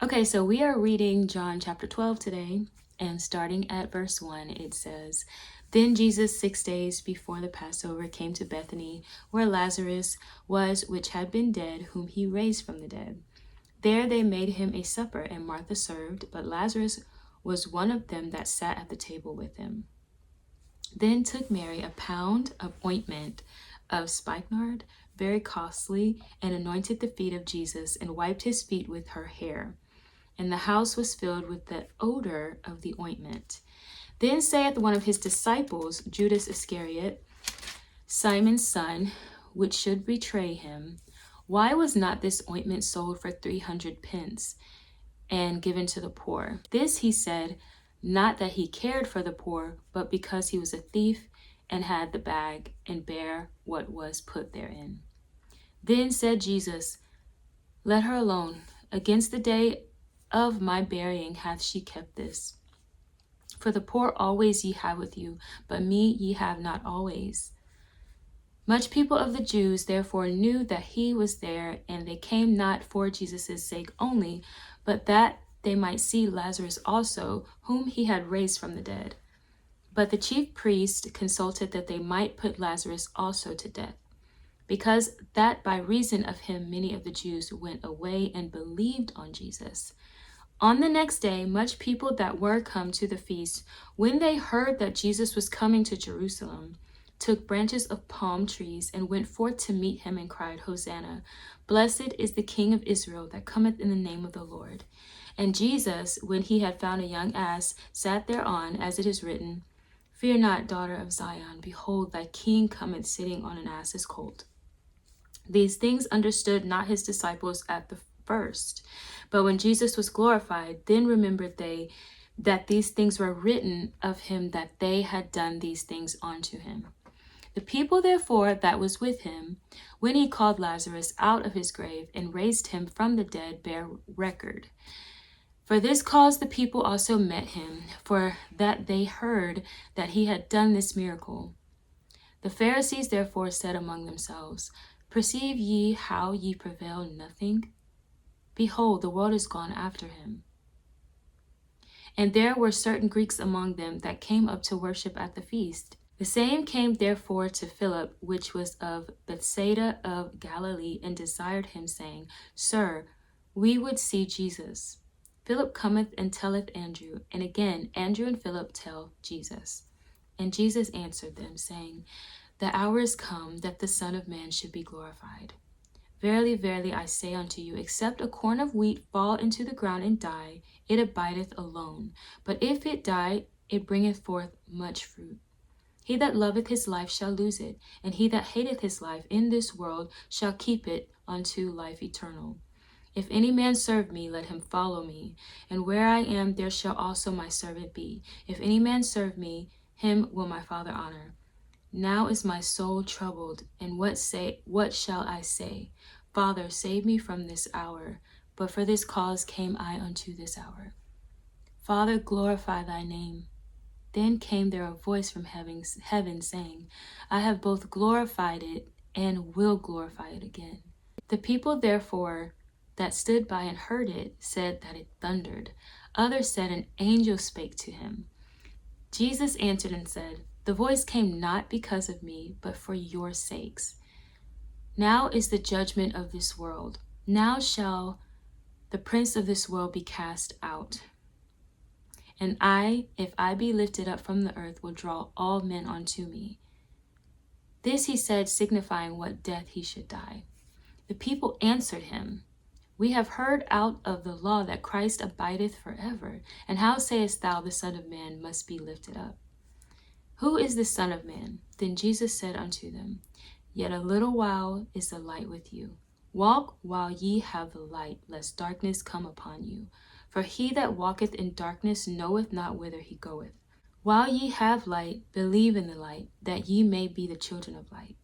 Okay, so we are reading John chapter 12 today, and starting at verse 1, it says, Then Jesus, 6 days before the Passover, came to Bethany, where Lazarus was, which had been dead, whom he raised from the dead. There they made him a supper, and Martha served, but Lazarus was one of them that sat at the table with him. Then took Mary a pound of ointment of spikenard, very costly, and anointed the feet of Jesus, and wiped his feet with her hair. And the house was filled with the odor of the ointment. Then saith one of his disciples, Judas Iscariot, Simon's son, which should betray him, Why was not this ointment sold for 300 pence and given to the poor? This he said, not that he cared for the poor, but because he was a thief, and had the bag, and bare what was put therein. Then said Jesus, Let her alone. Against the day of my burying hath she kept this. For the poor always ye have with you, but me ye have not always. Much people of the Jews therefore knew that he was there, and they came not for Jesus' sake only, but that they might see Lazarus also, whom he had raised from the dead. But the chief priests consulted that they might put Lazarus also to death, because that by reason of him many of the Jews went away and believed on Jesus. On the next day, much people that were come to the feast, when they heard that Jesus was coming to Jerusalem, took branches of palm trees and went forth to meet him and cried, Hosanna! Blessed is the King of Israel that cometh in the name of the Lord. And Jesus, when he had found a young ass, sat thereon, as it is written, Fear not, daughter of Zion, behold, thy king cometh sitting on an ass's colt. These things understood not his disciples at the first. But when Jesus was glorified, then remembered they that these things were written of him, that they had done these things unto him. The people therefore that was with him, when he called Lazarus out of his grave and raised him from the dead, bear record. For this cause the people also met him, for that they heard that he had done this miracle. The Pharisees therefore said among themselves, Perceive ye how ye prevail nothing? Behold, the world is gone after him. And there were certain Greeks among them that came up to worship at the feast. The same came therefore to Philip, which was of Bethsaida of Galilee, and desired him, saying, Sir, we would see Jesus. Philip cometh and telleth Andrew, and again Andrew and Philip tell Jesus. And Jesus answered them, saying, The hour is come that the Son of Man should be glorified. Verily, verily, I say unto you, except a corn of wheat fall into the ground and die, it abideth alone. But if it die, it bringeth forth much fruit. He that loveth his life shall lose it, and he that hateth his life in this world shall keep it unto life eternal. If any man serve me, let him follow me. And where I am, there shall also my servant be. If any man serve me, him will my Father honor. Now is my soul troubled, and what shall I say? Father, save me from this hour. But for this cause came I unto this hour. Father, glorify thy name. Then came there a voice from heaven saying, I have both glorified it and will glorify it again. The people therefore that stood by and heard it said that it thundered. Others said an angel spake to him. Jesus answered and said, The voice came not because of me, but for your sakes. Now is the judgment of this world. Now shall the prince of this world be cast out. And I, if I be lifted up from the earth, will draw all men unto me. This he said, signifying what death he should die. The people answered him, We have heard out of the law that Christ abideth forever. And how sayest thou, the Son of Man must be lifted up? Who is the Son of Man? Then Jesus said unto them, Yet a little while is the light with you. Walk while ye have the light, lest darkness come upon you. For he that walketh in darkness knoweth not whither he goeth. While ye have light, believe in the light, that ye may be the children of light.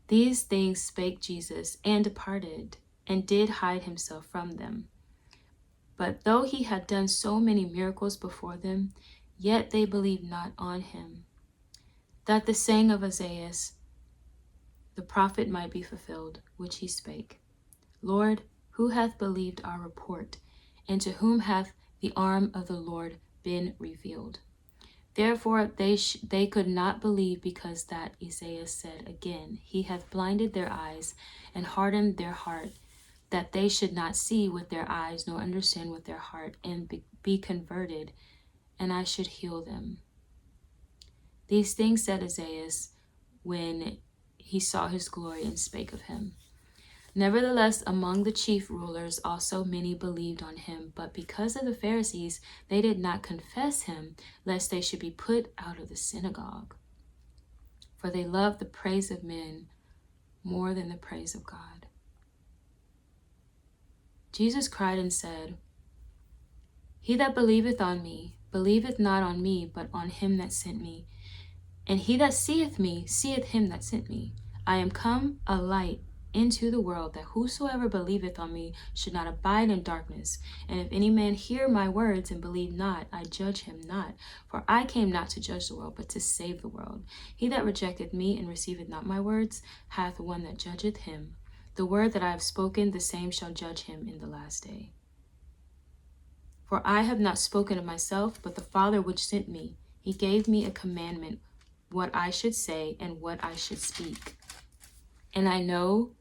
These things spake Jesus, and departed, and did hide himself from them. But though he had done so many miracles before them, yet they believed not on him, that the saying of Isaiah the prophet might be fulfilled, which he spake, Lord, who hath believed our report? and to whom hath the arm of the Lord been revealed? Therefore they could not believe, because that Isaiah said again, He hath blinded their eyes and hardened their heart, that they should not see with their eyes, nor understand with their heart, and be converted, and I should heal them. These things said Isaiah when he saw his glory and spake of him. Nevertheless, among the chief rulers also many believed on him, but because of the Pharisees, they did not confess him, lest they should be put out of the synagogue. For they loved the praise of men more than the praise of God. Jesus cried and said, He that believeth on me, believeth not on me, but on him that sent me. And he that seeth me, seeth him that sent me. I am come a light into the world, that whosoever believeth on me should not abide in darkness. And if any man hear my words and believe not, I judge him not. For I came not to judge the world, but to save the world. He that rejecteth me and receiveth not my words hath one that judgeth him. The word that I have spoken, the same shall judge him in the last day. For I have not spoken of myself, but the Father which sent me. He gave me a commandment, what I should say and what I should speak. And I know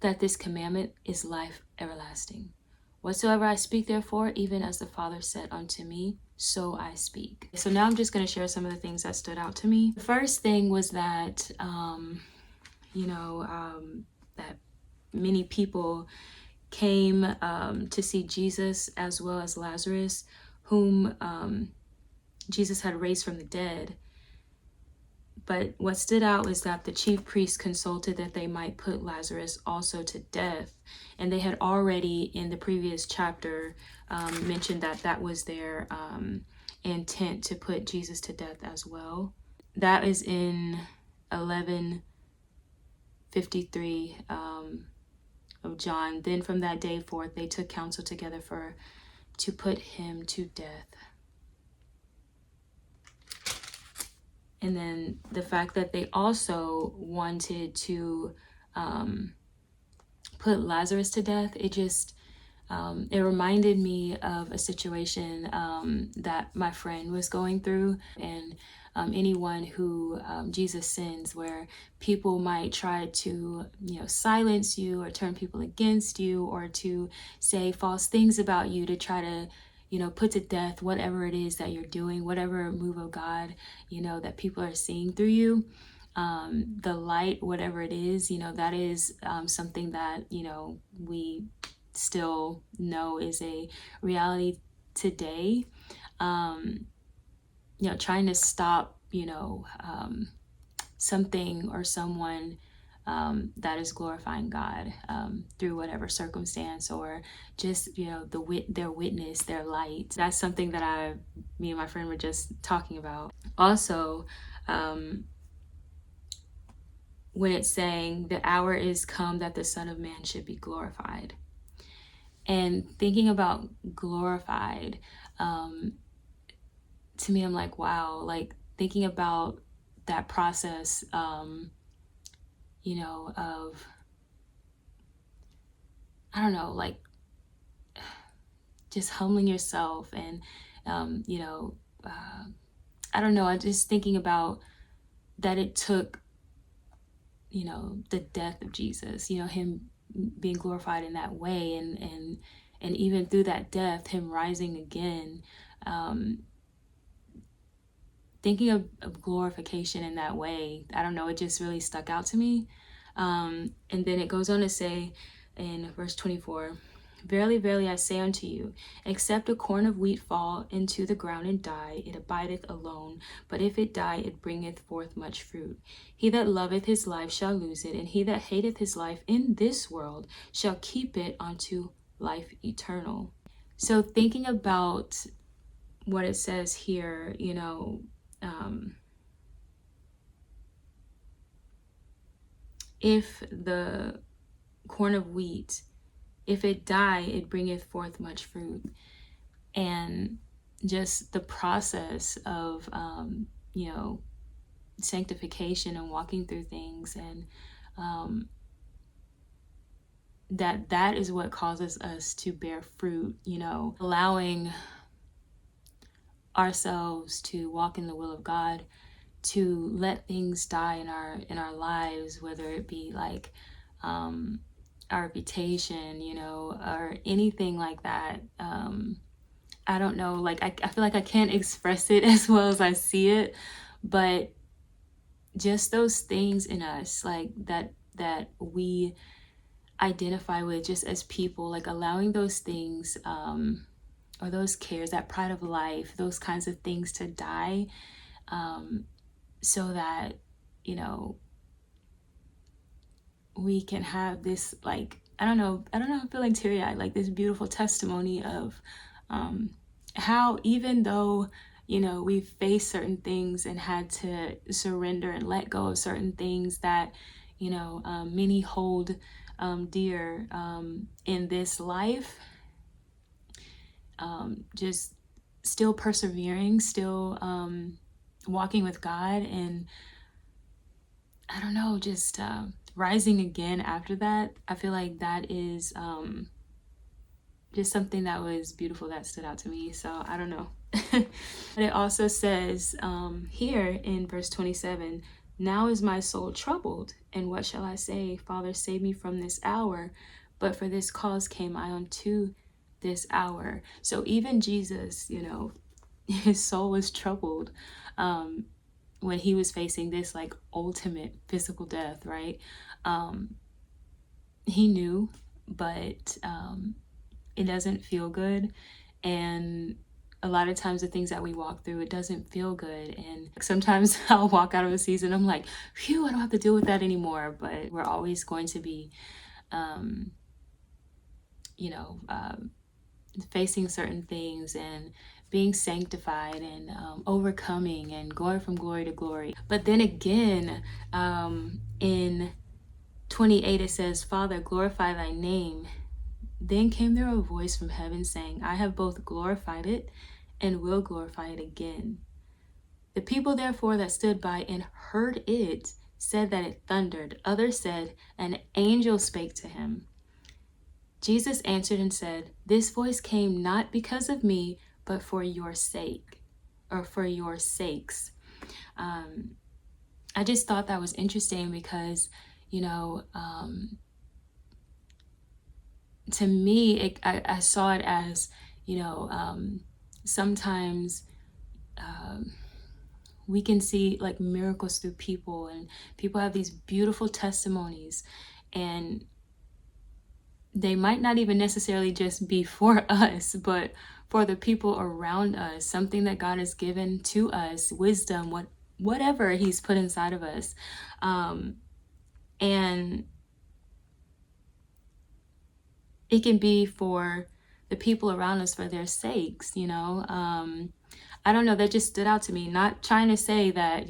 that this commandment is life everlasting. Whatsoever I speak, therefore, even as the Father said unto me, so I speak. So now I'm just going to share some of the things that stood out to me. The first thing was that, that many people came to see Jesus, as well as Lazarus, whom Jesus had raised from the dead. But what stood out is that the chief priests consulted that they might put Lazarus also to death. And they had already, in the previous chapter, mentioned that that was their intent, to put Jesus to death as well. That is in 11:53 of John. Then from that day forth, they took counsel together to put him to death. And then the fact that they also wanted to put Lazarus to death, it reminded me of a situation that my friend was going through, and anyone who Jesus sends, where people might try to, silence you or turn people against you, or to say false things about you, to try to put to death whatever it is that you're doing, whatever move of God, that people are seeing through you. The light, whatever it is, that is something that, we still know is a reality today. Trying to stop, something or someone that is glorifying God through whatever circumstance, or just their witness, their light. That's something that me and my friend were just talking about. Also, when it's saying the hour is come that the Son of Man should be glorified, and thinking about glorified, to me, I'm like, wow, like thinking about that process, of, I don't know, like just humbling yourself, and, I don't know, I'm just thinking about that it took, the death of Jesus, him being glorified in that way, and even through that death, him rising again, thinking of glorification in that way, I don't know, it just really stuck out to me. And then it goes on to say in verse 24, Verily, verily, I say unto you, except a corn of wheat fall into the ground and die, it abideth alone. But if it die, it bringeth forth much fruit. He that loveth his life shall lose it, and he that hateth his life in this world shall keep it unto life eternal. So thinking about what it says here, if the corn of wheat, if it die, it bringeth forth much fruit. And just the process of, sanctification and walking through things, and that is what causes us to bear fruit, allowing ourselves to walk in the will of God, to let things die in our lives, whether it be like our reputation, or anything like that. I don't know, like I feel like I can't express it as well as I see it, but just those things in us, like that we identify with just as people, like allowing those things or those cares, that pride of life, those kinds of things to die, so that we can have this, like, I don't know, I'm feeling teary-eyed, like this beautiful testimony of how even though we've faced certain things and had to surrender and let go of certain things that many hold dear in this life, just still persevering, still walking with God, and I don't know, just rising again after that. I feel like that is just something that was beautiful, that stood out to me. So I don't know. But it also says here in verse 27, now is my soul troubled, and what shall I say? Father, save me from this hour. But for this cause came I unto this hour. So even Jesus, his soul was troubled when he was facing this like ultimate physical death, right? He knew, but it doesn't feel good. And a lot of times the things that we walk through, it doesn't feel good. And sometimes I'll walk out of a season, I'm like, phew, I don't have to deal with that anymore. But we're always going to be, facing certain things and being sanctified and overcoming and going from glory to glory. But then again, in 28, it says, Father, glorify thy name. Then came there a voice from heaven saying, I have both glorified it and will glorify it again. The people therefore that stood by and heard it said that it thundered. Others said, an angel spake to him. Jesus answered and said, this voice came not because of me, but for your sake, or for your sakes. I just thought that was interesting because, to me, I saw it as, sometimes we can see like miracles through people, and people have these beautiful testimonies, and they might not even necessarily just be for us, but for the people around us, something that God has given to us, wisdom, whatever he's put inside of us. And it can be for the people around us, for their sakes, I don't know, that just stood out to me. Not trying to say that,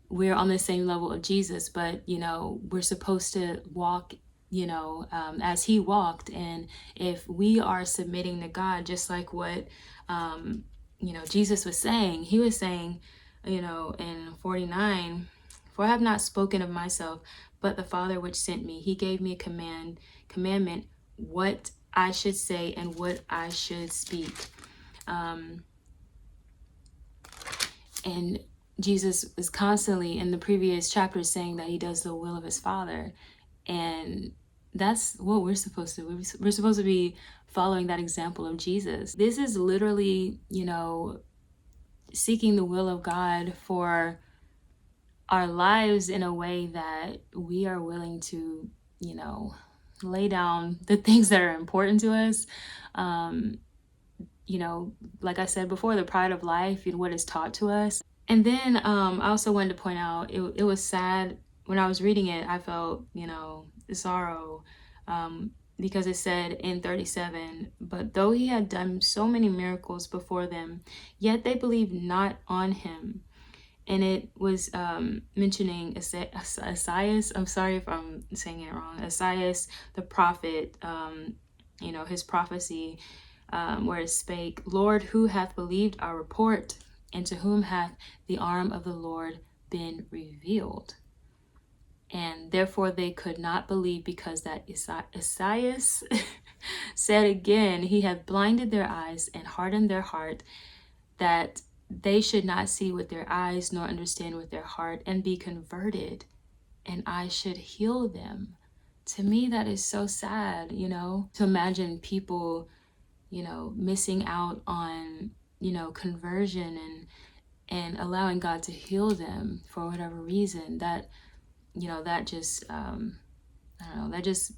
we're on the same level of Jesus, but, we're supposed to walk, as he walked. And if we are submitting to God, just like what, Jesus was saying, he was saying, in 49, for I have not spoken of myself, but the Father which sent me, he gave me a commandment, what I should say and what I should speak. And Jesus is constantly in the previous chapters saying that he does the will of his Father. And that's what we're supposed to do. We're supposed to be following that example of Jesus. This is literally, seeking the will of God for our lives in a way that we are willing to, lay down the things that are important to us. Like I said before, the pride of life and what is taught to us. And then I also wanted to point out, it was sad when I was reading it. I felt, sorrow, because it said in 37, but though he had done so many miracles before them, yet they believed not on him. And it was mentioning Isaiah, I'm sorry if I'm saying it wrong, Isaiah, the prophet, his prophecy, where it spake, Lord, who hath believed our report, and to whom hath the arm of the Lord been revealed? And therefore they could not believe, because that Esaias said again, he hath blinded their eyes and hardened their heart, that they should not see with their eyes, nor understand with their heart, and be converted, and I should heal them. To me, that is so sad, to imagine people, missing out on, conversion and allowing God to heal them for whatever reason. That, that just, I don't know, that just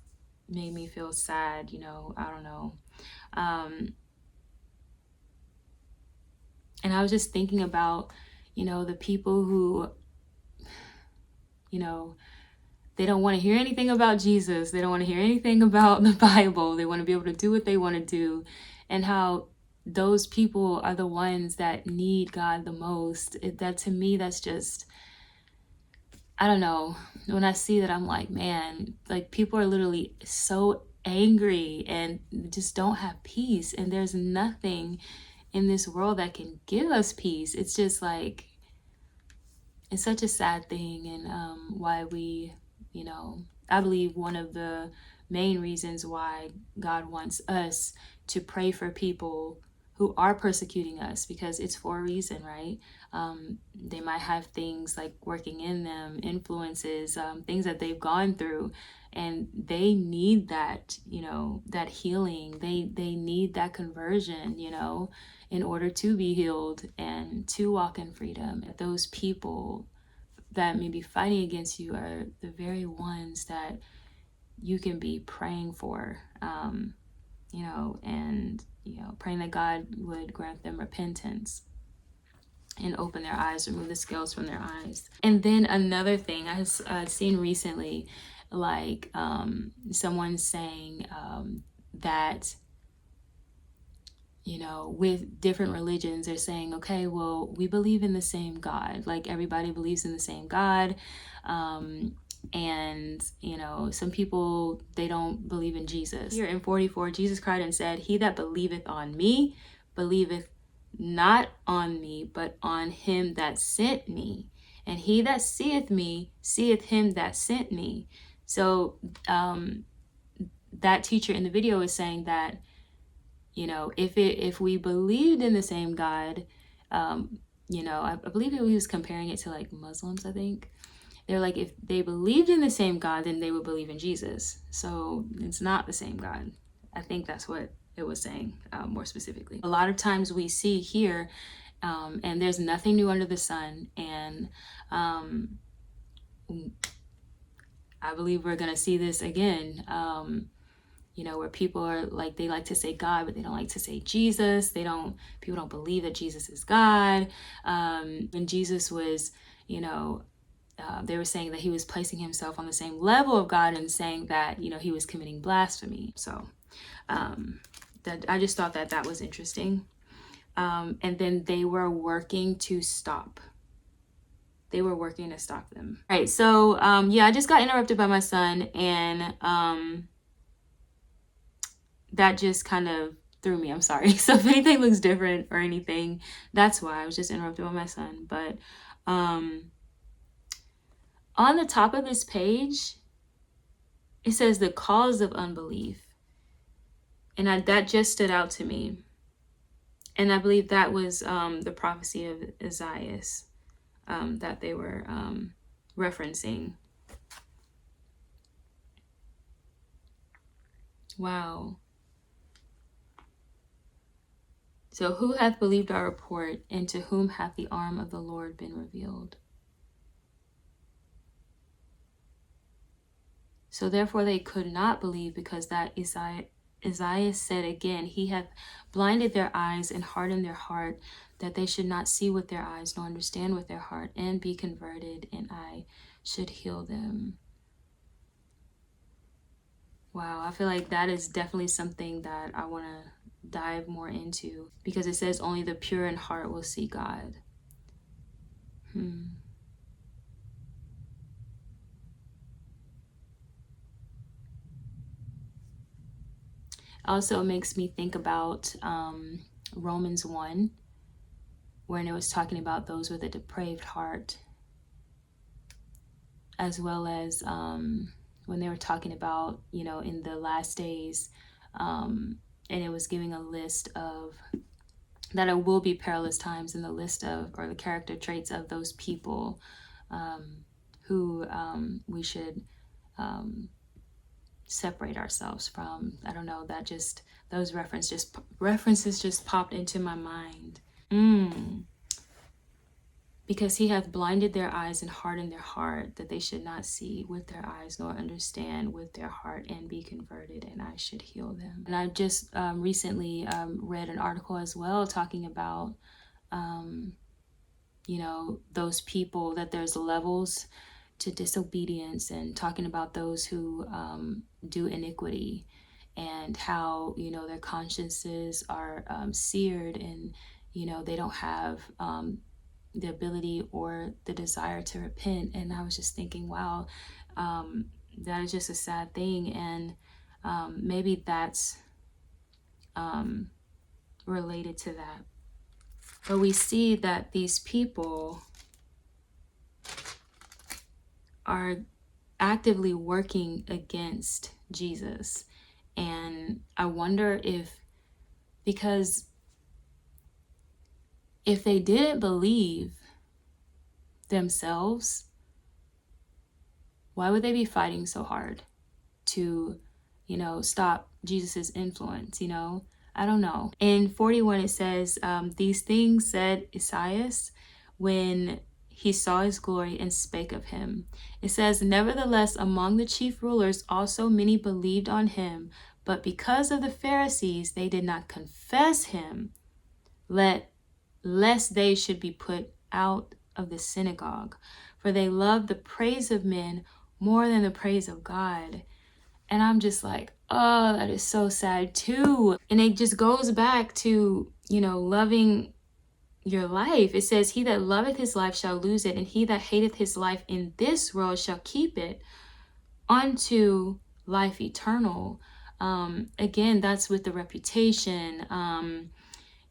made me feel sad, I don't know. And I was just thinking about, the people who, they don't want to hear anything about Jesus. They don't want to hear anything about the Bible. They want to be able to do what they want to do. And how those people are the ones that need God the most. That to me, that's just, I don't know. When I see that, I'm like, man, like people are literally so angry and just don't have peace. And there's nothing in this world that can give us peace. It's just like, it's such a sad thing. And why we, I believe one of the main reasons why God wants us to pray for people who are persecuting us, because it's for a reason, right? They might have things like working in them, influences, things that they've gone through, and they need that, that healing. They need that conversion, in order to be healed and to walk in freedom. Those people that may be fighting against you are the very ones that you can be praying for, and, praying that God would grant them repentance and open their eyes, remove the scales from their eyes. And then another thing I've seen recently, like someone saying that, with different religions, they're saying, okay, well, we believe in the same God. Like everybody believes in the same God. And, some people, they don't believe in Jesus. Here in 44, Jesus cried and said, he that believeth on me, believeth not on me, but on him that sent me. And he that seeth me, seeth him that sent me. So that teacher in the video is saying that, if we believed in the same God, I believe he was comparing it to like Muslims, I think. They're like, if they believed in the same God, then they would believe in Jesus. So it's not the same God. I think that's what it was saying, more specifically. A lot of times we see here, and there's nothing new under the sun. And I believe we're going to see this again. Where people are like, they like to say God, but they don't like to say Jesus. People don't believe that Jesus is God. When Jesus was, they were saying that he was placing himself on the same level of God and saying that, he was committing blasphemy. So that I just thought that was interesting. And then they were working to stop. They were working to stop them. All right. So, I just got interrupted by my son, and that just kind of threw me. I'm sorry. So if anything looks different or anything, that's why I was just interrupted by my son. But on the top of this page, it says the cause of unbelief. And that just stood out to me. And I believe that was the prophecy of Esaias that they were referencing. Wow. So who hath believed our report, and to whom hath the arm of the Lord been revealed? So therefore they could not believe, because that Esaias said again, he hath blinded their eyes and hardened their heart, that they should not see with their eyes, nor understand with their heart, and be converted, and I should heal them. Wow, I feel like that is definitely something that I want to dive more into, because it says only the pure in heart will see God. Also makes me think about Romans 1, when it was talking about those with a depraved heart. as well as when they were talking about, in the last days, and it was giving a list of that it will be perilous times, in the list of, or the character traits of those people who we should separate ourselves from. I don't know, that just, those references just popped into my mind. Because he hath blinded their eyes and hardened their heart, that they should not see with their eyes, nor understand with their heart, and be converted, and I should heal them. And I just recently read an article as well talking about, those people, that there's levels to disobedience, and talking about those who do iniquity, and how, their consciences are seared, and, they don't have the ability or the desire to repent. And I was just thinking, wow, that is just a sad thing. And maybe that's related to that. But we see that these people are actively working against Jesus. And I wonder because if they didn't believe themselves, why would they be fighting so hard to, stop Jesus's influence? I don't know. In 41, it says, these things said Esaias when he saw his glory and spake of him. It says, nevertheless, among the chief rulers also many believed on him, but because of the Pharisees, they did not confess him, lest they should be put out of the synagogue. For they loved the praise of men more than the praise of God. And I'm just like, oh, that is so sad too. And it just goes back to, loving your life. It says, he that loveth his life shall lose it, and he that hateth his life in this world shall keep it unto life eternal. Again, that's with the reputation,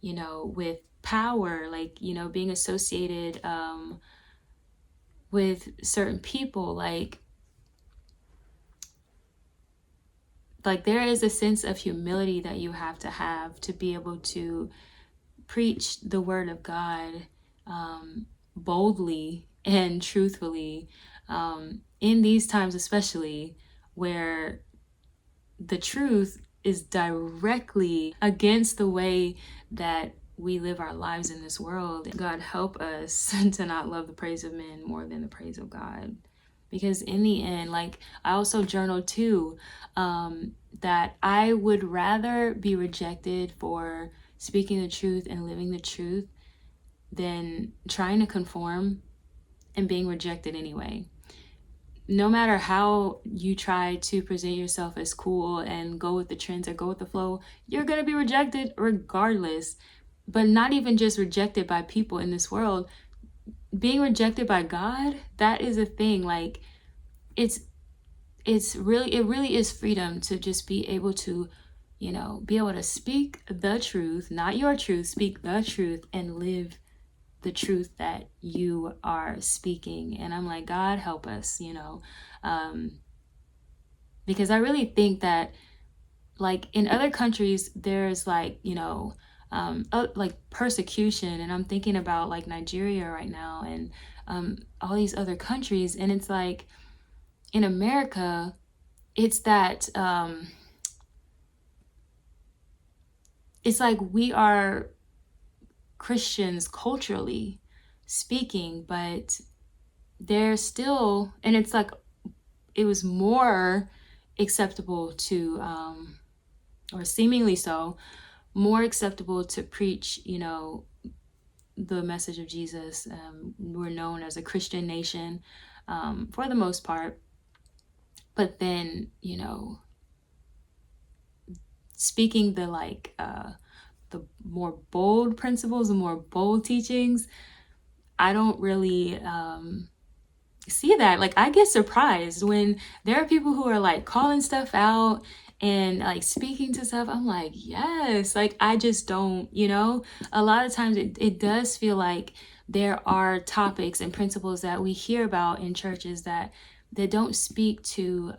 with power, like, being associated with certain people, like there is a sense of humility that you have to be able to preach the word of God boldly and truthfully in these times, especially where the truth is directly against the way that we live our lives in this world. God help us to not love the praise of men more than the praise of God. Because in the end, like, I also journaled too, that I would rather be rejected for speaking the truth and living the truth than trying to conform and being rejected anyway. No matter how you try to present yourself as cool and go with the trends or go with the flow, you're going to be rejected regardless. But not even just rejected by people in this world, being rejected by God, that is a thing. Like, it really is freedom to just be able to, be able to speak the truth, not your truth, speak the truth and live the truth that you are speaking. And I'm like, God help us, because I really think that, like, in other countries, there's like, like persecution. And I'm thinking about like Nigeria right now, and all these other countries. And it's like, in America, it's that, it's like we are Christians culturally speaking, but they're still, and it's like, it was more acceptable to, or seemingly so, more acceptable to preach, the message of Jesus. We're known as a Christian nation for the most part. But then, speaking the the more bold principles, the more bold teachings, I don't really see that. Like, I get surprised when there are people who are like calling stuff out and like speaking to stuff. I'm like, yes, like, I just don't, a lot of times it does feel like there are topics and principles that we hear about in churches that that don't speak to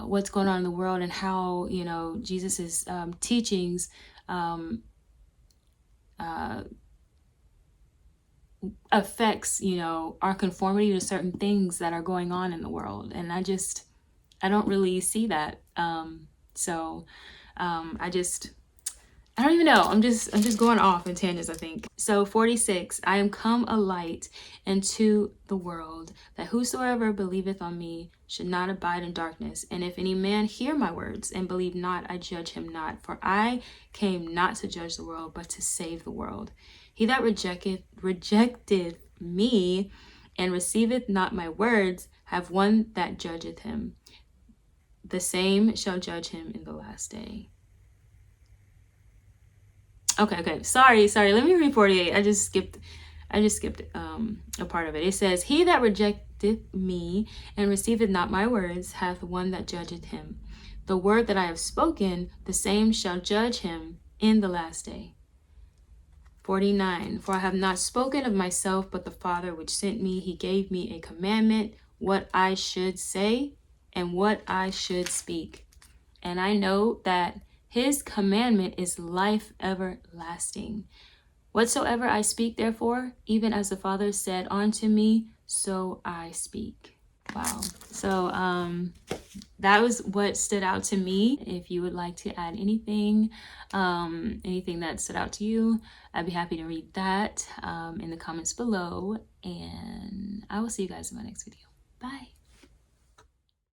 what's going on in the world and how, you know, Jesus's teachings affects, you know, our conformity to certain things that are going on in the world. And I don't really see that. I don't even know. I'm just going off in tangents, I think. So 46, I am come a light into the world, that whosoever believeth on me should not abide in darkness. And if any man hear my words and believe not, I judge him not. For I came not to judge the world, but to save the world. He that rejecteth me and receiveth not my words have one that judgeth him. The same shall judge him in the last day. Okay. Sorry. Let me read 48. I just skipped a part of it. It says, he that rejecteth me and receiveth not my words hath one that judgeth him. The word that I have spoken, the same shall judge him in the last day. 49. For I have not spoken of myself, but the Father which sent me, he gave me a commandment, what I should say and what I should speak. And I know that his commandment is life everlasting. Whatsoever I speak, therefore, even as the Father said unto me, so I speak. Wow. So that was what stood out to me. If you would like to add anything that stood out to you, I'd be happy to read that in the comments below. And I will see you guys in my next video. Bye.